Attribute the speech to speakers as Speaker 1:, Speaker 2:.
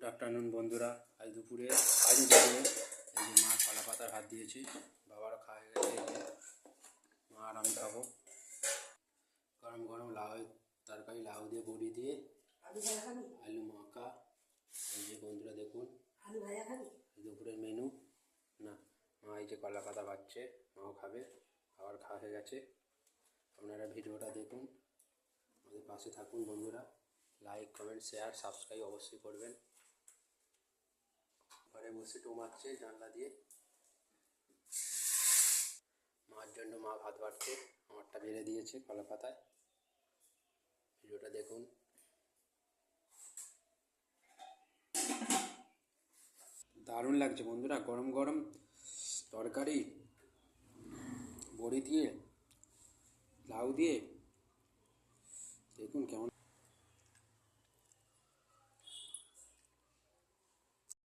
Speaker 1: Good afternoon বন্ধুরা। আজ দুপুরে এই যে মা কলা পাতার হাত দিয়েছে, বাবারও খাওয়া হয়ে গেছে। এই যে মা আর আমি খাবো গরম গরম লাউ তরকারি, লাউ দিয়ে বড়ি দিয়ে আলু মাখা। এই যে বন্ধুরা দেখুন দুপুরের মেনু। না, মা এই যে কলা পাতা বাচ্ছে, মাও খাবে, খাবার খাওয়া হয়ে গেছে। আপনারা ভিডিওটা দেখুন, আমাদের পাশে থাকুন বন্ধুরা। লাইক, কমেন্ট, শেয়ার, সাবস্ক্রাইব অবশ্যই করবেন। ঘরে বসে টোমাচ্ছে জানলা দিয়ে। মার জন্য মা ভাত বাড়ছে, আমারটা বেড়ে দিয়েছে কলা পাতায়। ভিডিওটা দেখুন। দারুণ লাগছে বন্ধুরা, গরম গরম তরকারি, বড়ি দিয়ে, লাউ দিয়ে, দেখুন কেমন